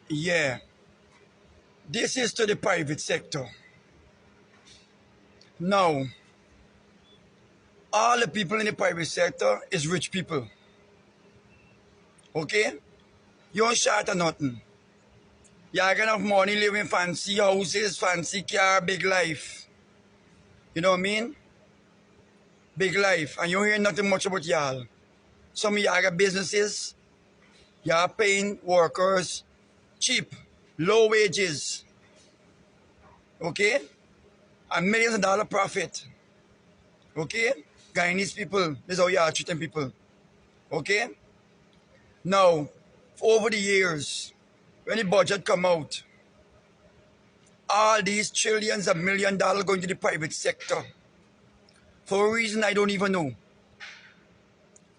Yeah, this is to the private sector. Now, all the people in the private sector is rich people. Okay? You don't short or nothing. You got enough money, living fancy houses, fancy car, big life. You know what I mean? Big life. And you hear nothing much about y'all. Some of y'all got businesses, y'all paying workers cheap, low wages. Okay? And millions of dollar profit. Okay? Guyanese people, this is how y'all treating people. Okay? Now, over the years, when the budget come out, all these trillions of $1 million going to the private sector. For a reason I don't even know.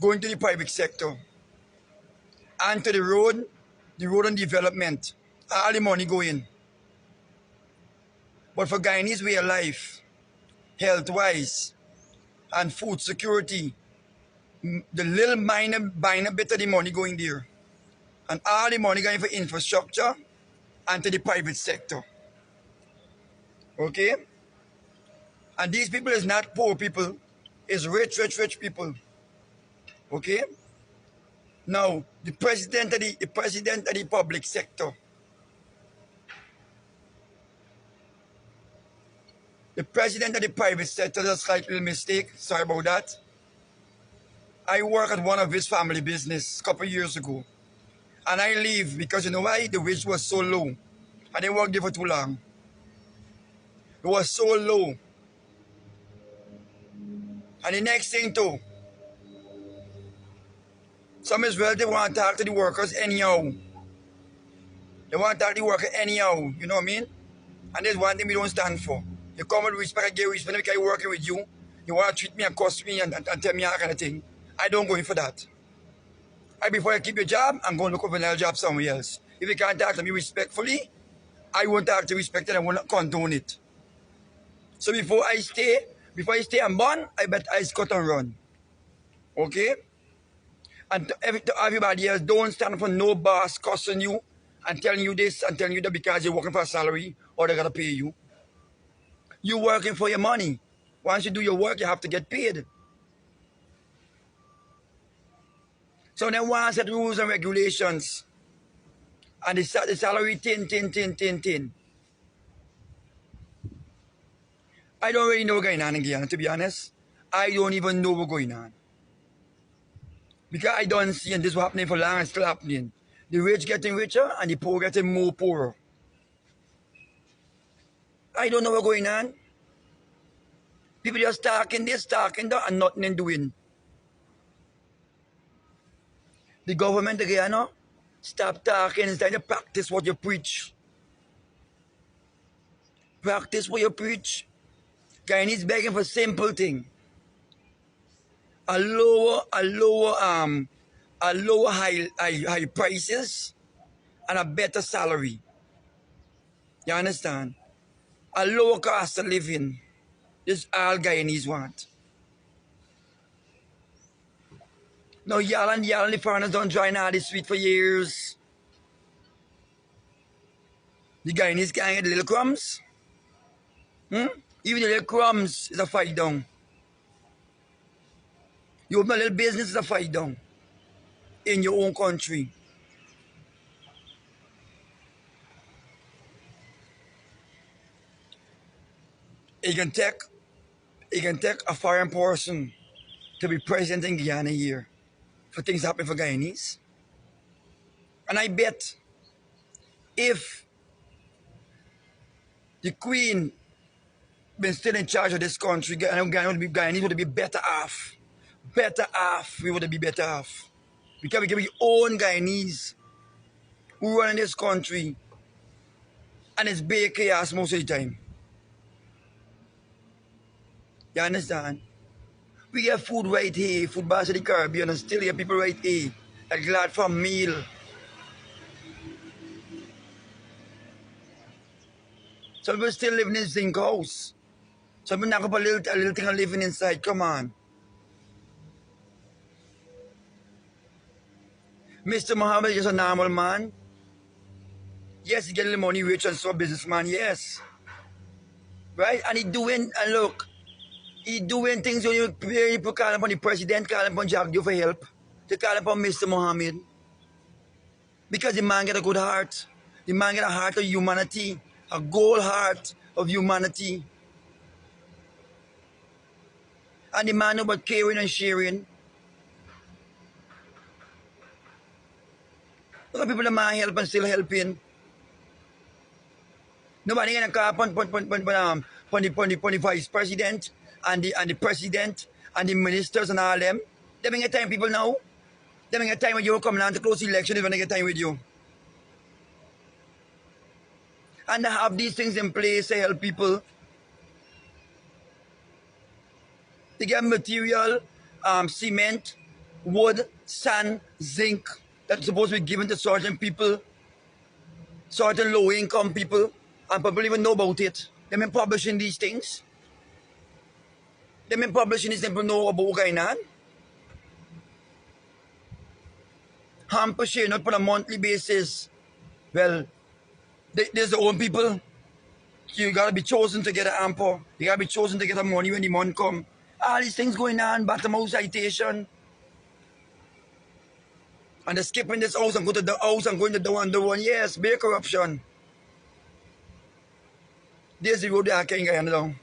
Going to the private sector. And to the road and development. All the money going. But for Guyanese way of life, health-wise, and food security, the little minor bit of the money going there. And all the money going for infrastructure and to the private sector. Okay? And these people is not poor people, it's rich people. Okay? Now, the president of the public sector, the president of the private sector, that's a slight little mistake. Sorry about that. I work at one of his family business a couple of years ago. And I leave because you know why? The wage was so low. I didn't work there for too long. It was so low. And the next thing too, some as well, they want to talk to the workers anyhow. They want to talk to the worker anyhow, you know what I mean? And there's one thing we don't stand for. You come with respect, I give respect because I'm working with you. You want to treat me and cost me and tell me that kind of thing. I don't go in for that. Before I keep your job, I'm going to look for another job somewhere else. If you can't talk to me respectfully, I won't talk to respect and I will not condone it. So before I stay and born, I bet I cut and run. Okay? And to everybody else, don't stand for no boss cussing you and telling you this and telling you that because you're working for a salary or they're going to pay you. You're working for your money. Once you do your work, you have to get paid. So then once set rules and regulations and the salary tin. I don't really know what's going on in Guyana, to be honest. I don't even know what's going on. Because I don't see, and this was happening for long and still happening. The rich getting richer and the poor getting more poorer. I don't know what's going on. People just talking this, talking that, and nothing doing. The government again, no? Stop talking instead of practice what you preach. Practice what you preach. Guyanese begging for simple thing. A lower high prices and a better salary. You understand? A lower cost of living. This is all Guyanese want. Now y'all and the foreigners don't join all this sweet for years. The Guyanese can't get the little crumbs. Even the little crumbs is a fight down. You open a little business is a fight down. In your own country. It can take a foreign person to be president in Guyana here for things happening for Guyanese. And I bet if the Queen been still in charge of this country, Guyanese would be better off. Better off. We would be better off. Because we can be own Guyanese who run in this country and it's bare chaos most of the time. You understand? We get food right here, food basket of the Caribbean, and still here people right here that glad for a meal. Some people still living in zinc house. Some people knock up a little thing and living inside. Come on. Mr. Muhammad is just a normal man. Yes, he getting the money rich and so businessman, yes. Right? And and look, he doing things when you people call upon the president, call upon Jagdio for help. They call upon Mr. Mohammed. Because the man get a good heart. The man get a heart of humanity. A gold heart of humanity. And the man about caring and sharing. Look at people that man help and still helping. Nobody gonna call upon the vice president and the president and the ministers and all them. They ain't get time people now. They ain't get time when you come down to close election, they're gonna get time with you. And they have these things in place to help people. They get material, cement, wood, sand, zinc that's supposed to be given to certain people, certain low income people, and people even know about it. They've been publishing these things. They've been publishing these things, people know about what's going on. Hamper sharing out on a monthly basis. Well, there's their own people. You gotta be chosen to get an hamper. You gotta be chosen to get the money when the money come. All these things going on, bottom house citation. And they're skipping this house and go to the house and going to the one. Yes, bare corruption. There's the road that I can get down.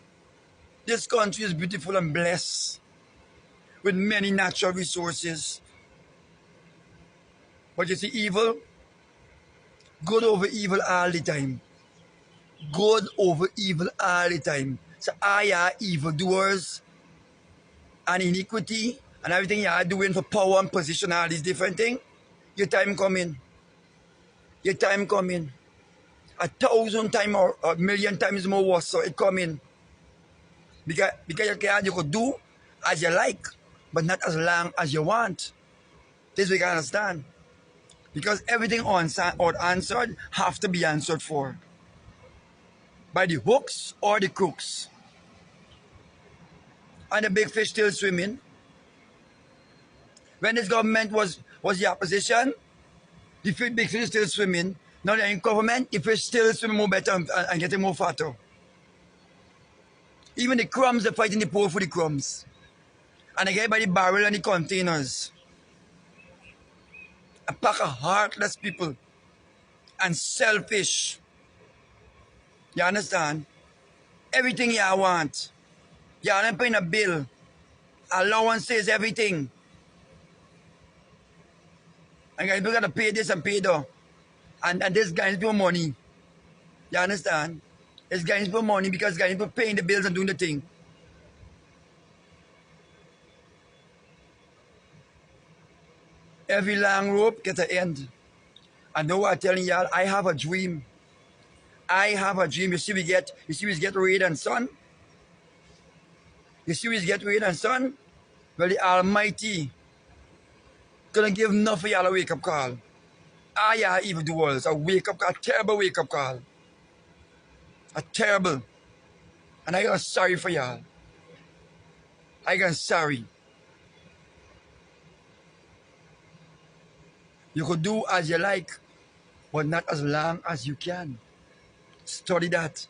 This country is beautiful and blessed with many natural resources. But you see, evil, good over evil all the time. Good over evil all the time. So I are evildoers and iniquity and everything you are doing for power and position, all these different things. Your time coming. Your time coming. 1,000 times or a million times more worse, so it coming. Because you could do as you like, but not as long as you want. This we can understand. Because everything unanswered have to be answered for. By the hooks or the crooks. And the big fish still swimming. When this government was the opposition, the big fish still swimming. Now they're in government, the fish still swimming more better and getting more fatter. Even the crumbs, they're fighting the poor for the crumbs. And they get by the barrel and the containers. A pack of heartless people and selfish. You understand? Everything you want. You aren't paying a bill. Allowances, everything. And guys, people gotta pay this and pay that. And this guy is doing money. You understand? This guy is doing money because guys people paying the bills and doing the thing. Every long rope gets an end. And know what I'm telling y'all? I have a dream. I have a dream. You see we get rain and sun? You see we get rain and sun? Well, the Almighty gonna give enough for y'all a wake-up call. I are evildoers, a wake-up call, a terrible wake-up call. A terrible. And I am sorry for y'all. I am sorry. You could do as you like, but not as long as you can. Study that.